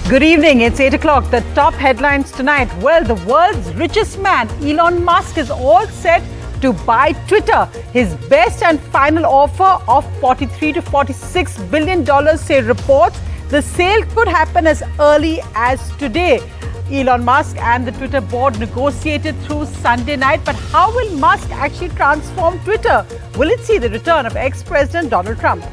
Good evening, it's 8 o'clock. The top headlines tonight. Well, the world's richest man, Elon Musk, is all set to buy Twitter. His best and final offer of $43 to $46 billion, say reports. The sale could happen as early as today. Elon Musk and the Twitter board negotiated through Sunday night. But how will Musk actually transform Twitter? Will it see the return of ex-President Donald Trump?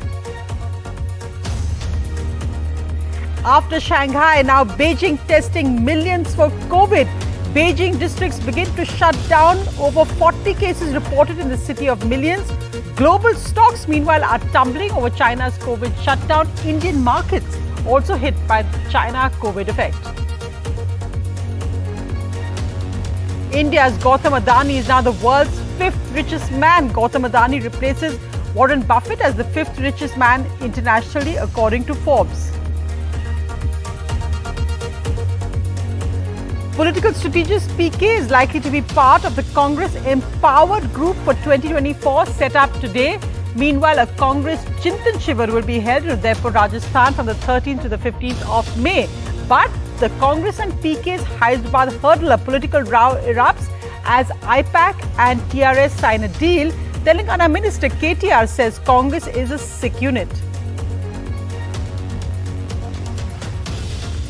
After Shanghai, now Beijing testing millions for COVID. Beijing districts begin to shut down. Over 40 cases reported in the city of millions. Global stocks, meanwhile, are tumbling over China's COVID shutdown. Indian markets also hit by the China COVID effect. India's Gautam Adani is now the world's fifth richest man. Gautam Adani replaces Warren Buffett as the fifth richest man internationally, according to Forbes. Political strategist PK is likely to be part of the Congress Empowered Group for 2024 set up today. Meanwhile, a Congress Chintan Shivir will be held in Udaipur, Rajasthan from the 13th to the 15th of May. But the Congress and PK's Hyderabad hurdler political row erupts as IPAC and TRS sign a deal. Telangana Minister KTR says Congress is a sick unit.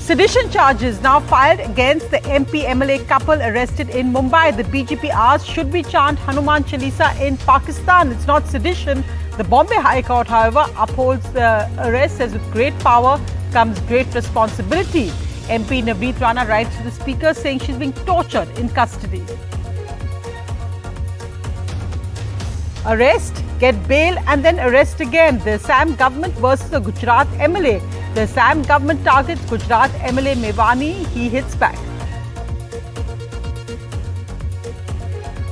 Sedition charges now filed against the MP MLA couple arrested in Mumbai. The BJP asked, should we chant Hanuman Chalisa in Pakistan? It's not sedition. The Bombay High Court, however, upholds the arrest, says with great power comes great responsibility. MP Navneet Rana writes to the Speaker saying she's being tortured in custody. Arrest, get bail and then arrest again. The Assam government versus the Gujarat MLA. The Assam government targets Gujarat MLA Mewani. He hits back.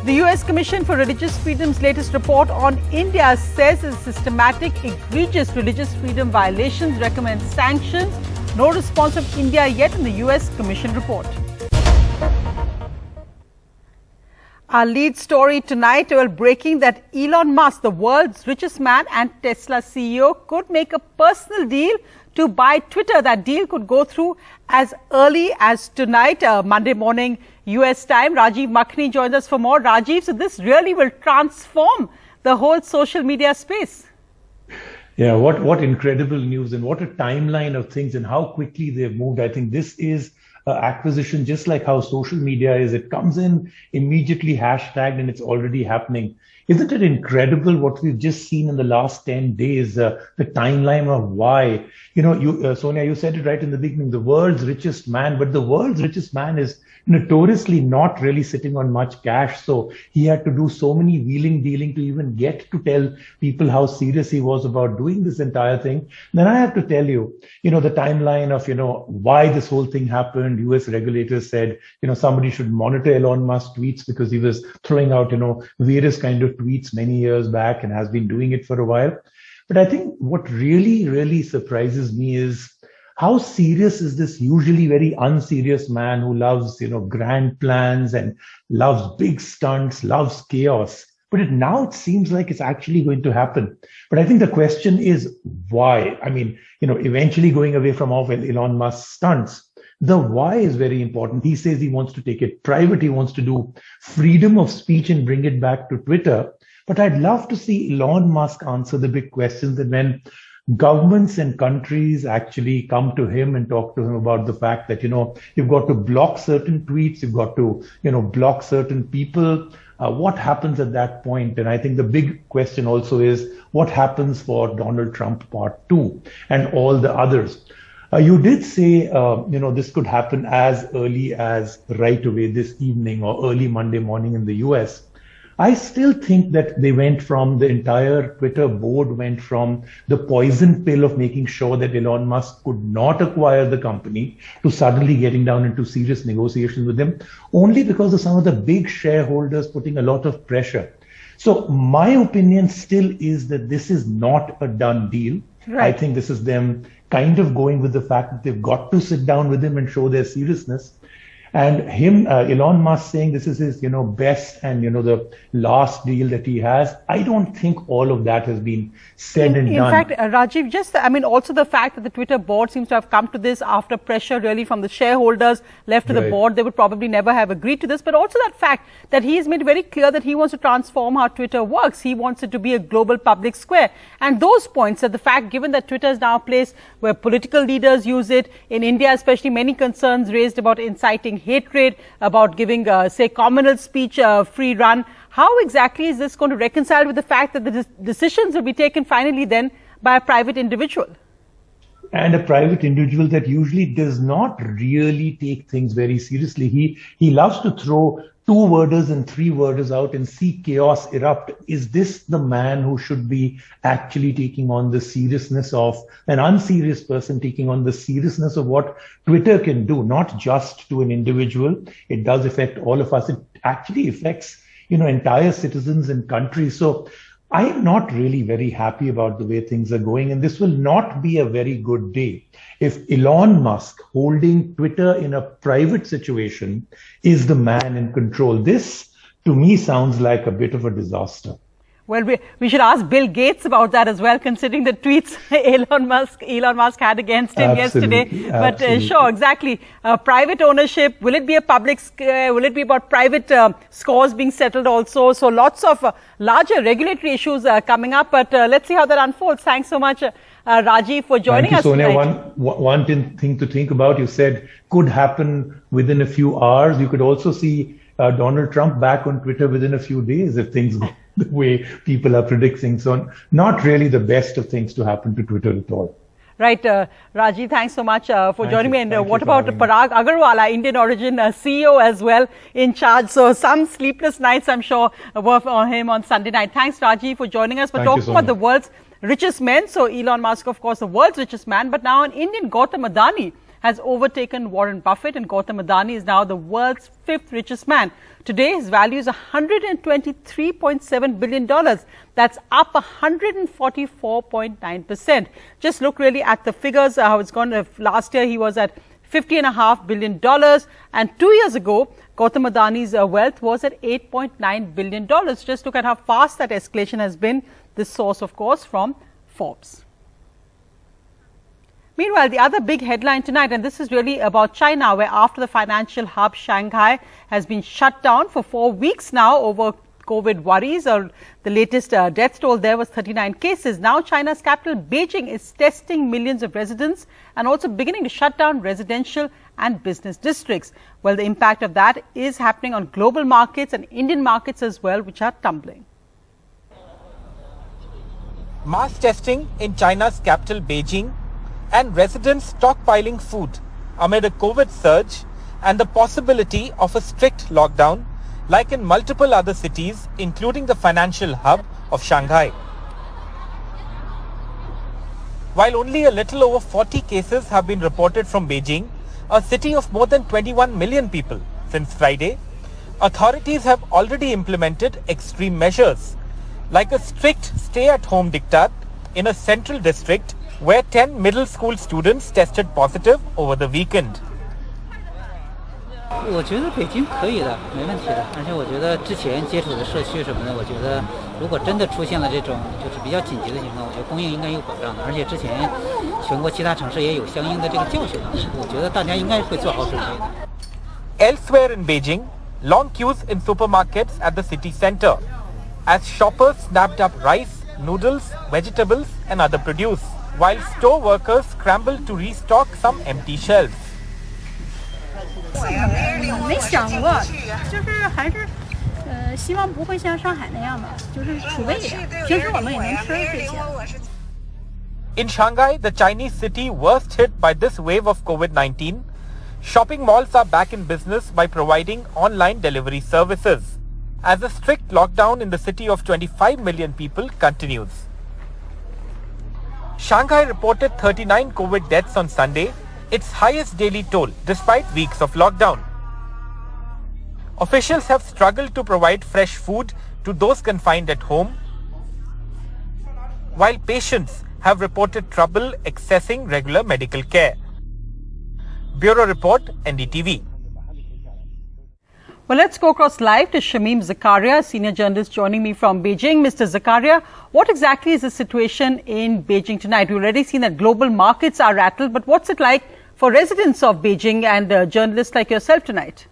The US Commission for Religious Freedom's latest report on India says it's systematic, egregious religious freedom violations, recommends sanctions. No response from India yet in the US Commission report. Our lead story tonight, well, breaking that Elon Musk, the world's richest man and Tesla CEO, could make a personal deal to buy Twitter. That deal could go through as early as tonight, Monday morning US time. Rajiv Makhni joins us for more. Rajiv, so this really will transform the whole social media space. Yeah, what incredible news and what a timeline of things and how quickly they've moved. I think this is acquisition, just like how social media is. It comes in immediately hashtagged and it's already happening. Isn't it incredible what we've just seen in the last 10 days, the timeline of why? You know, Sonia, you said it right in the beginning, the world's richest man, but the world's richest man is notoriously not really sitting on much cash. So he had to do so many wheeling dealing to even get to tell people how serious he was about doing this entire thing. Then I have to tell you, the timeline of, why this whole thing happened. US regulators said, somebody should monitor Elon Musk tweets because he was throwing out, various kind of tweets many years back and has been doing it for a while. But I think what really, really surprises me is how serious is this usually very unserious man who loves, grand plans and loves big stunts, loves chaos. But now it seems like it's actually going to happen. But I think the question is why? I mean, eventually going away from all Elon Musk's stunts. The why is very important. He says he wants to take it private. He wants to do freedom of speech and bring it back to Twitter. But I'd love to see Elon Musk answer the big questions. And when governments and countries actually come to him and talk to him about the fact that, you've got to block certain tweets, you've got to, block certain people, what happens at that point? And I think the big question also is what happens for Donald Trump Part 2 and all the others. You did say, this could happen as early as right away this evening or early Monday morning in the US. I still think that they went from the entire Twitter board went from the poison pill of making sure that Elon Musk could not acquire the company to suddenly getting down into serious negotiations with him, only because of some of the big shareholders putting a lot of pressure. So my opinion still is that this is not a done deal. Right. I think this is them kind of going with the fact that they've got to sit down with him and show their seriousness. And Elon Musk saying this is his, best and, the last deal that he has. I don't think all of that has been said and done. In fact, Rajiv, also the fact that the Twitter board seems to have come to this after pressure really from the shareholders left to the board. They would probably never have agreed to this. But also that fact that he has made very clear that he wants to transform how Twitter works. He wants it to be a global public square. And those points, that the fact given that Twitter is now a place where political leaders use it, in India especially, many concerns raised about inciting hatred, about giving, communal speech free run. How exactly is this going to reconcile with the fact that the decisions will be taken finally then by a private individual? And a private individual that usually does not really take things very seriously. He loves to throw 2-worders and 3-worders out and see chaos erupt. Is this the man who should be actually taking on the seriousness of an unserious person, taking on the seriousness of what Twitter can do, not just to an individual? It does affect all of us. It actually affects, entire citizens and countries. So I am not really very happy about the way things are going, and this will not be a very good day if Elon Musk, holding Twitter in a private situation, is the man in control. This, to me, sounds like a bit of a disaster. Well, we should ask Bill Gates about that as well, considering the tweets Elon Musk had against him yesterday. But sure, exactly. Private ownership, will it be a public square? Will it be about private scores being settled also? So lots of larger regulatory issues coming up. But let's see how that unfolds. Thanks so much, Rajiv, for joining us Sonia. tonight. One thing to think about, you said could happen within a few hours. You could also see Donald Trump back on Twitter within a few days if things go the way people are predicting. So not really the best of things to happen to Twitter at all. Right. Rajiv, thanks so much for joining me. And what about Parag Agarwal, Indian origin CEO as well, in charge? So some sleepless nights, I'm sure, were for him on Sunday night. Thanks, Rajiv, for joining us. We're talking about the world's richest men. So Elon Musk, of course, the world's richest man. But now an Indian, Gautam Adani, has overtaken Warren Buffett, and Gautam Adani is now the world's 5th richest man. Today, his value is $123.7 billion. That's up 144.9%. Just look really at the figures, how it's gone. Last year, he was at $50.5 billion. And 2 years ago, Gautam Adani's wealth was at $8.9 billion. Just look at how fast that escalation has been. This source, of course, from Forbes. Meanwhile, the other big headline tonight, and this is really about China, where after the financial hub Shanghai has been shut down for 4 weeks now over COVID worries, or the latest death toll there was 39 cases. Now China's capital, Beijing, is testing millions of residents and also beginning to shut down residential and business districts. Well, the impact of that is happening on global markets and Indian markets as well, which are tumbling. Mass testing in China's capital, Beijing, and residents stockpiling food amid a COVID surge and the possibility of a strict lockdown like in multiple other cities, including the financial hub of Shanghai. While only a little over 40 cases have been reported from Beijing, a city of more than 21 million people, since Friday, authorities have already implemented extreme measures like a strict stay-at-home diktat in a central district where 10 middle school students tested positive over the weekend. 我觉得北京可以的，没问题的。而且我觉得之前接触的社区什么的，我觉得如果真的出现了这种就是比较紧急的情况，我觉得供应应该有保障的。而且之前全国其他城市也有相应的这个教训，我觉得大家应该会做好准备的。 Elsewhere in Beijing, long queues in supermarkets at the city center as shoppers snapped up rice, noodles, vegetables and other produce, while store workers scrambled to restock some empty shelves. 没想过，就是还是希望不会像上海那样吧，就是储备一点。平时我们也能吃这些。In Shanghai, the Chinese city worst hit by this wave of COVID-19, shopping malls are back in business by providing online delivery services, as a strict lockdown in the city of 25 million people continues. Shanghai reported 39 COVID deaths on Sunday, its highest daily toll despite weeks of lockdown. Officials have struggled to provide fresh food to those confined at home, while patients have reported trouble accessing regular medical care. Bureau Report, NDTV. Well, let's go across live to Shamim Zakaria, senior journalist joining me from Beijing. Mr. Zakaria, what exactly is the situation in Beijing tonight? We've already seen that global markets are rattled, but what's it like for residents of Beijing and journalists like yourself tonight?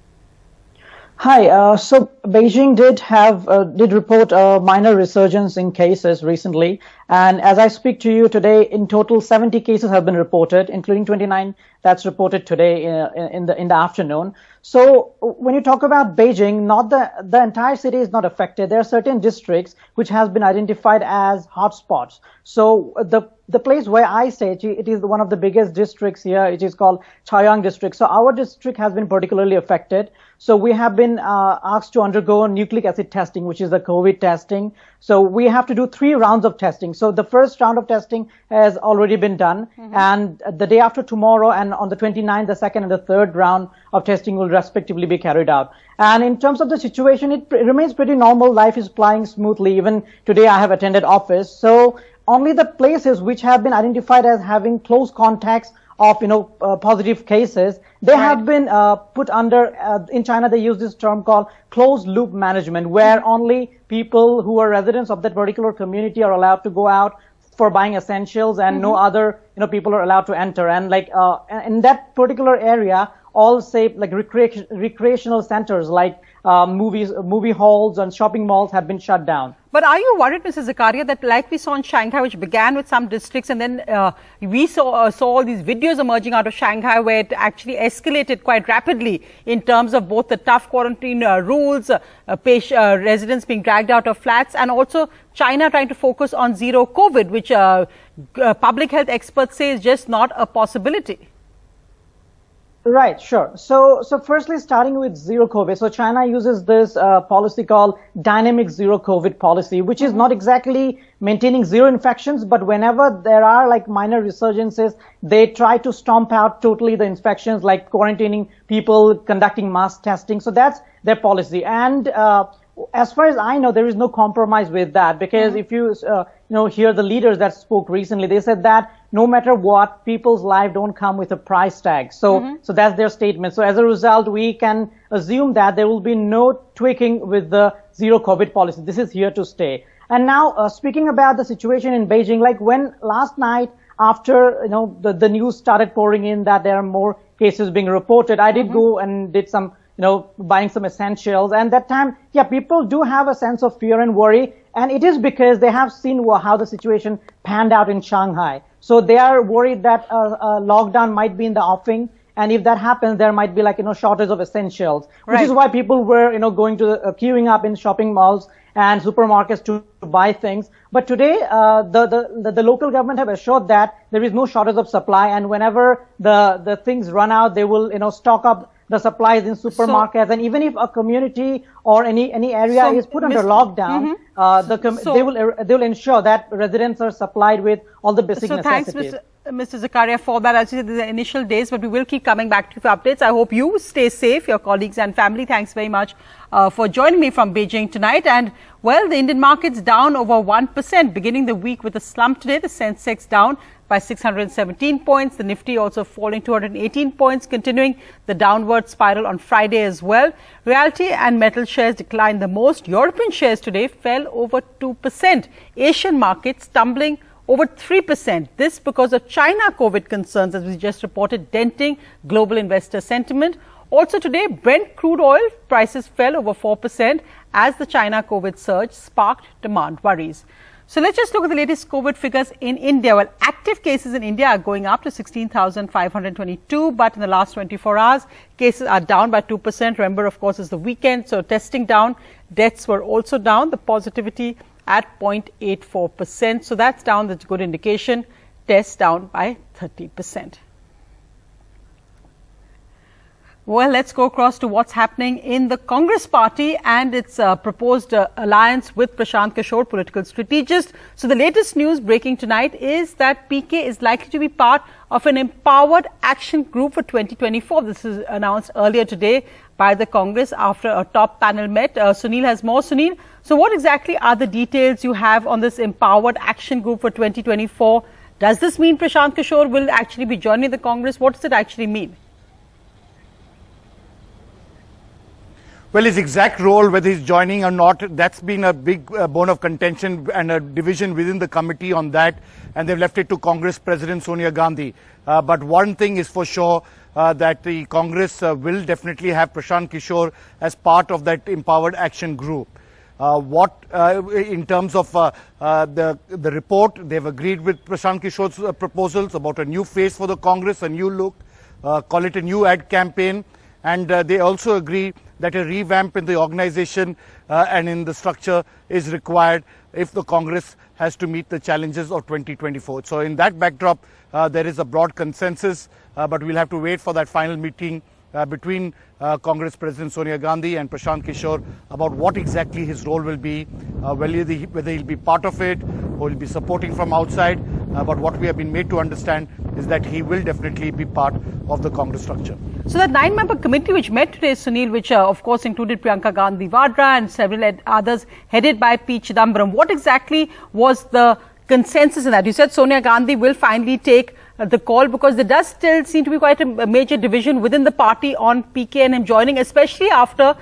Hi. So Beijing did report a minor resurgence in cases recently, and as I speak to you today, in total 70 cases have been reported, including 29 that's reported today in the afternoon. So when you talk about Beijing, not the entire city is not affected. There are certain districts which has been identified as hotspots. So the place where I stay, it is one of the biggest districts here. It is called Chaoyang district. So our district has been particularly affected. So we have been asked to undergo nucleic acid testing, which is the COVID testing. So we have to do 3 rounds of testing. So the first round of testing has already been done. And the day after tomorrow and on the 29th, the second and the third round of testing will respectively be carried out. And in terms of the situation, it remains pretty normal. Life is plying smoothly. Even today I have attended office. So only the places which have been identified as having close contacts of positive cases, they have been put under, in China they use this term called closed loop management, where only people who are residents of that particular community are allowed to go out for buying essentials, and no other people are allowed to enter. And like in that particular area, all say like recreational centers like movie halls and shopping malls have been shut down. But are you worried, Mrs. Zakaria, that like we saw in Shanghai, which began with some districts, and then we saw all these videos emerging out of Shanghai where it actually escalated quite rapidly in terms of both the tough quarantine rules, residents being dragged out of flats, and also China trying to focus on zero COVID, which public health experts say is just not a possibility? Right, sure. So firstly, starting with zero COVID. So China uses this policy called dynamic zero COVID policy, which is not exactly maintaining zero infections, but whenever there are like minor resurgences, they try to stomp out totally the infections, like quarantining people, conducting mass testing. So that's their policy. And as far as I know, there is no compromise with that, because if you hear the leaders that spoke recently, they said that no matter what, people's life don't come with a price tag. So that's their statement. So as a result, we can assume that there will be no tweaking with the zero COVID policy. This is here to stay. And now speaking about the situation in Beijing, like when last night after the news started pouring in that there are more cases being reported, I did go and did some buying some essentials. And that time, people do have a sense of fear and worry. And it is because they have seen how the situation panned out in Shanghai. So they are worried that a lockdown might be in the offing. And if that happens, there might be shortage of essentials, which is why people were, going to queuing up in shopping malls and supermarkets to buy things. But today, the local government have assured that there is no shortage of supply. And whenever the things run out, they will, stock up the supplies in supermarkets. And even if a community or any area is put under lockdown, they will ensure that residents are supplied with all the basic necessities. Thanks, Mr. Zakaria, for that. As you said, these are initial days, but we will keep coming back to you for updates. I hope you stay safe, your colleagues and family. Thanks very much for joining me from Beijing tonight. And well, the Indian markets down over 1%, beginning the week with a slump today. The Sensex down by 617 points. The Nifty also falling 218 points, continuing the downward spiral on Friday as well. Realty and metal shares declined the most. European shares today fell over 2%. Asian markets tumbling over 3%. This because of China COVID concerns, as we just reported, denting global investor sentiment. Also today, Brent crude oil prices fell over 4% as the China COVID surge sparked demand worries. So let's just look at the latest COVID figures in India. Well, active cases in India are going up to 16,522, but in the last 24 hours, cases are down by 2%. Remember, of course, it's the weekend, so testing down. Deaths were also down. The positivity at 0.84%. So that's down. That's a good indication. Tests down by 30%. Well, let's go across to what's happening in the Congress party and its proposed alliance with Prashant Kishor, political strategist. So the latest news breaking tonight is that PK is likely to be part of an empowered action group for 2024. This is announced earlier today by the Congress after a top panel met. Sunil has more. Sunil, so what exactly are the details you have on this empowered action group for 2024? Does this mean Prashant Kishor will actually be joining the Congress? What does it actually mean? Well, his exact role, whether he's joining or not, that's been a big bone of contention and a division within the committee on that, and they've left it to Congress President Sonia Gandhi. But one thing is for sure, that the Congress will definitely have Prashant Kishor as part of that empowered action group. In terms of the report, they've agreed with Prashant Kishor's proposals about a new face for the Congress, a new look, call it a new ad campaign, and they also agree that a revamp in the organization and in the structure is required if the Congress has to meet the challenges of 2024. So in that backdrop, there is a broad consensus, but we'll have to wait for that final meeting between Congress President Sonia Gandhi and Prashant Kishor about what exactly his role will be, whether he'll be part of it or he'll be supporting from outside. But what we have been made to understand is that he will definitely be part of the Congress structure. So that 9-member committee which met today, Sunil, which of course included Priyanka Gandhi Vadra and several others headed by P. Chidambaram, what exactly was the consensus in that? You said Sonia Gandhi will finally take the call, because there does still seem to be quite a major division within the party on PK and him joining, especially after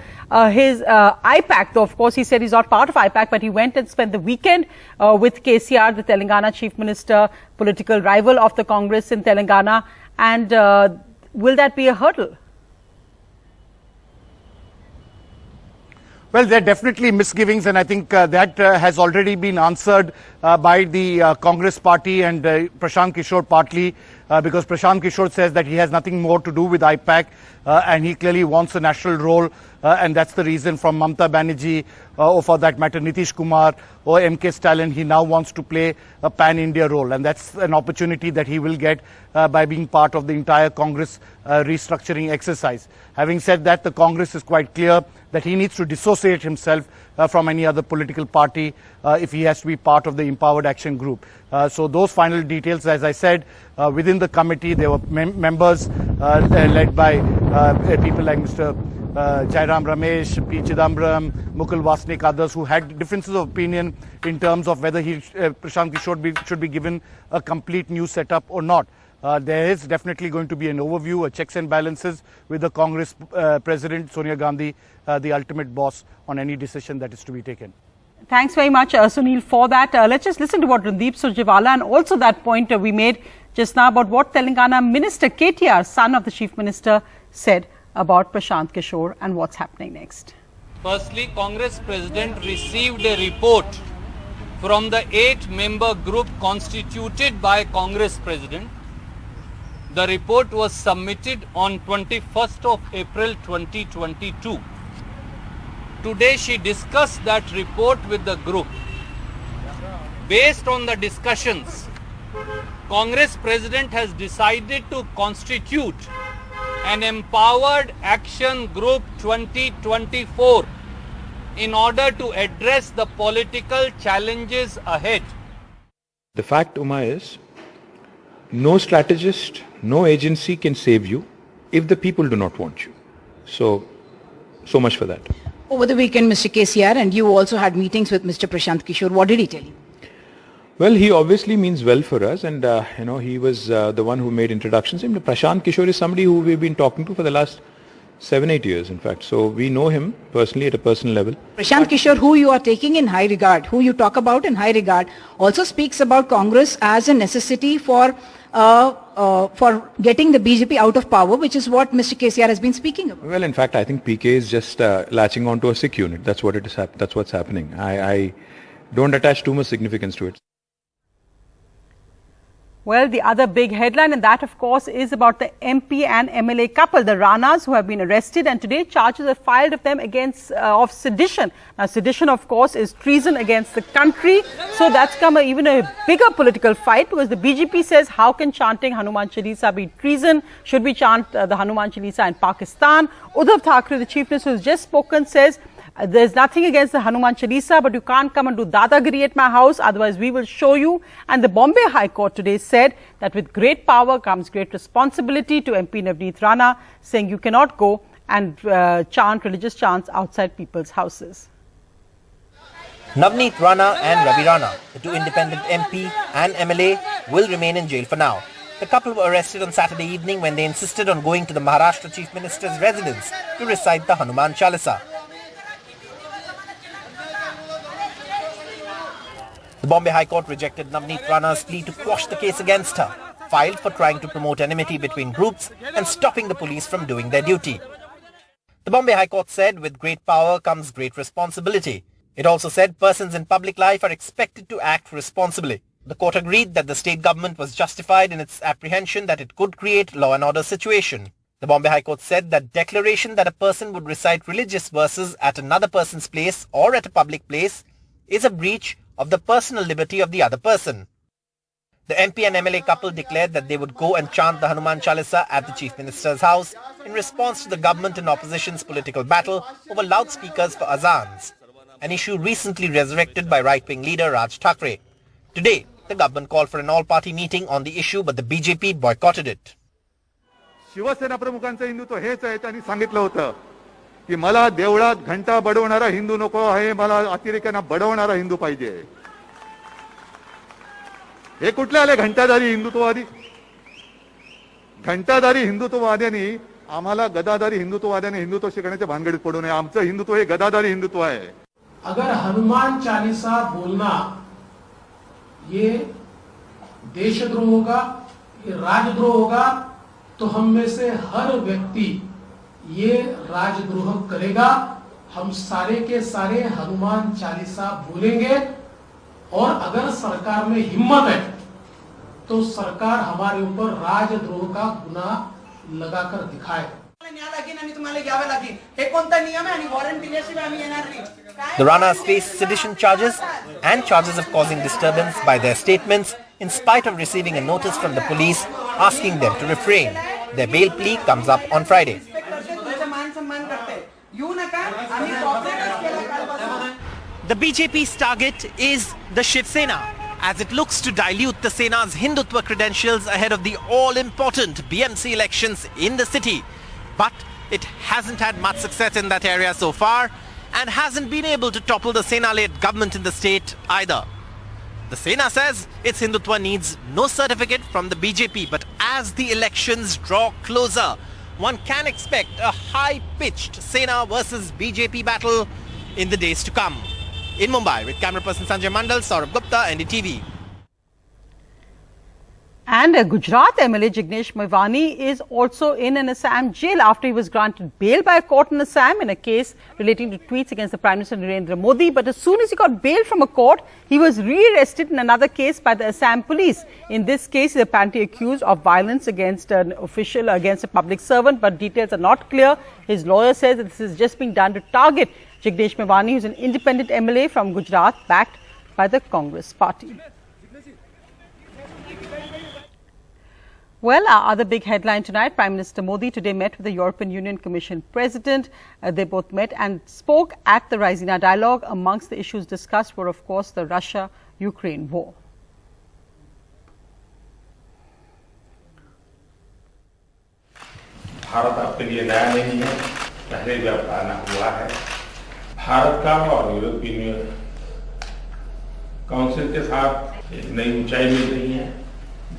his IPAC. Though of course he said he's not part of IPAC, but he went and spent the weekend with KCR, the Telangana Chief Minister, political rival of the Congress in Telangana. And will that be a hurdle? Well, there are definitely misgivings, and I think that has already been answered by the Congress party and Prashant Kishor partly, because Prashant Kishor says that he has nothing more to do with IPAC and he clearly wants a national role, and that's the reason from Mamata Banerjee or for that matter Nitish Kumar or MK Stalin, he now wants to play a pan-India role, and that's an opportunity that he will get by being part of the entire Congress restructuring exercise. Having said that, the Congress is quite clear that he needs to dissociate himself from any other political party if he has to be part of the Empowered Action Group. So those final details, as I said, within the committee, there were members led by people like Mr. Jairam Ramesh, P. Chidambaram, Mukul Vasnik, others who had differences of opinion in terms of whether Prashant Kishor should be given a complete new setup or not. There is definitely going to be an overview, a checks and balances with the Congress President Sonia Gandhi, the ultimate boss on any decision that is to be taken. Thanks very much, Sunil, for that. Let's just listen to what Randeep Surjewala and also that point we made just now about what Telangana Minister KTR, son of the Chief Minister, said about Prashant Kishor and what's happening next. Firstly, Congress President received a report from the 8-member group constituted by Congress President. The report was submitted on 21st of April 2022. Today she discussed that report with the group. Based on the discussions, Congress President has decided to constitute an Empowered Action Group 2024 in order to address the political challenges ahead. The fact, Uma, is no strategist, no agency can save you if the people do not want you. So much for that. Over the weekend, Mr. KCR, and you also had meetings with Mr. Prashant Kishor. What did he tell you? Well, he obviously means well for us, and he was the one who made introductions. Prashant Kishor is somebody who we've been talking to for the last 7-8 years, in fact. So we know him personally at a personal level. Prashant Kishor, who you are taking in high regard, who you talk about in high regard, also speaks about Congress as a necessity for getting the BJP out of power, which is what Mr. KCR has been speaking about. Well, in fact, I think PK is just latching onto a sick unit. That's what it is. That's what's happening. I don't attach too much significance to it. Well, the other big headline, and that of course is about the MP and MLA couple, the Ranas, who have been arrested, and today charges are filed of them against of sedition. Now, sedition of course is treason against the country, so that's come even a bigger political fight, because the BJP says how can chanting Hanuman Chalisa be treason? Should we chant the Hanuman Chalisa in Pakistan? Uddhav Thackeray, the Chief Minister who has just spoken, says there's nothing against the Hanuman Chalisa, but you can't come and do dadagiri at my house, otherwise we will show you. And the Bombay High Court today said that with great power comes great responsibility to MP Navneet Rana, saying you cannot go and chant religious chants outside people's houses. Navneet Rana and Ravi Rana, the two independent MP and MLA, will remain in jail for now. The couple were arrested on Saturday evening when they insisted on going to the Maharashtra Chief Minister's residence to recite the Hanuman Chalisa. The Bombay High Court rejected Navneet Rana's plea to quash the case against her, filed for trying to promote enmity between groups and stopping the police from doing their duty. The Bombay High Court said with great power comes great responsibility. It also said persons in public life are expected to act responsibly. The court agreed that the state government was justified in its apprehension that it could create law and order situation. The Bombay High Court said that declaration that a person would recite religious verses at another person's place or at a public place is a breach of the personal liberty of the other person. The MP and MLA couple declared that they would go and chant the Hanuman Chalisa at the Chief Minister's house in response to the government and opposition's political battle over loudspeakers for azans, an issue recently resurrected by right-wing leader Raj Thackeray. Today, the government called for an all-party meeting on the issue, but the BJP boycotted it. Shiv Sena प्रमुखांचं Hindutva हेच आहे. त्यांनी सांगितलं होतं की मला देवळात घंटा बडवणारा हिंदू नको आहे, मला अतिरेक्यांना बडवणारा हिंदू पाहिजे. हे कुठले आले घंटाधारी हिंदुत्ववादी? घंटाधारी हिंदुत्ववाद्यांनी आम्हाला गदाधारी हिंदुत्ववाद्यांनी हिंदुत्व शिकण्याच्या भानगडीत पडू नये. आमचं हिंदुत्व हे गदाधारी हिंदुत्व आहे. अगर हनुमान चालीसा बोलना ये देशद्रोह होगा, ये राजद्रोह होगा, तो हम में से हर व्यक्ति ये राजद्रोह करेगा. हम सारे के सारे हनुमान चालीसा बोलेंगे और अगर सरकार में हिम्मत है तो सरकार हमारे ऊपर राजद्रोह का गुनाह लगाकर दिखाए. The Ranas face sedition charges and charges of causing disturbance by their statements in spite of receiving a notice from the police asking them to refrain. Their bail plea comes up on Friday. The BJP's target is the Shiv Sena, as it looks to dilute the Sena's Hindutva credentials ahead of the all-important BMC elections in the city. But it hasn't had much success in that area so far and hasn't been able to topple the Sena-led government in the state either. The Sena says its Hindutva needs no certificate from the BJP, but as the elections draw closer, one can expect a high-pitched Sena versus BJP battle in the days to come. In Mumbai, with camera person Sanjay Mandal, Saurabh Gupta, NDTV. And Gujarat MLA Jignesh Mevani is also in an Assam jail after he was granted bail by a court in Assam in a case relating to tweets against the Prime Minister Narendra Modi. But as soon as he got bail from a court, he was re-arrested in another case by the Assam police. In this case, he is apparently accused of violence against an official, against a public servant, but details are not clear. His lawyer says that this is just being done to target Jignesh Mevani, who is an independent MLA from Gujarat, backed by the Congress party. Well, our other big headline tonight, Prime Minister Modi today met with the European Union Commission President. They both met and spoke at the Raisina dialogue. Amongst the issues discussed were, of course, the Russia-Ukraine war. Bharat आपके लिए नया नहीं है, पहले भी अब आना हुआ है. भारत का और यूरोपियन काउंसिल के साथ एक नई ऊंचाई मिल रही है.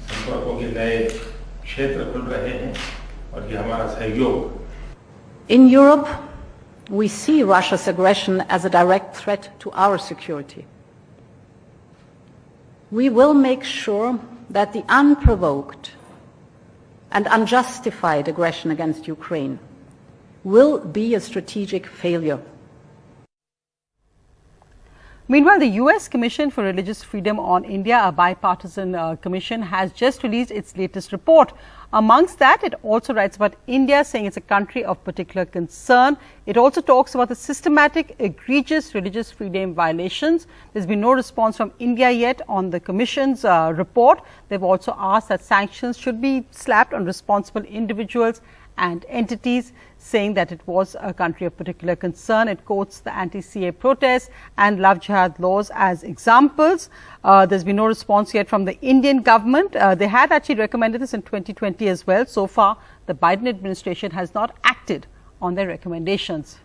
संपर्कों के नए क्षेत्र खुल रहे हैं और ये हमारा सहयोग. In Europe, we see Russia's aggression as a direct threat to our security. We will make sure that the unprovoked and unjustified aggression against Ukraine will be a strategic failure. Meanwhile, the U.S. Commission for Religious Freedom on India, a bipartisan commission, has just released its latest report. Amongst that, it also writes about India, saying it's a country of particular concern. It also talks about the systematic, egregious religious freedom violations. There's been no response from India yet on the Commission's report. They've also asked that sanctions should be slapped on responsible individuals and entities, saying that it was a country of particular concern. It quotes the anti-CA protests and love jihad laws as examples. There's been no response yet from the Indian government. They had actually recommended this in 2020 as well. So far, the Biden administration has not acted on their recommendations.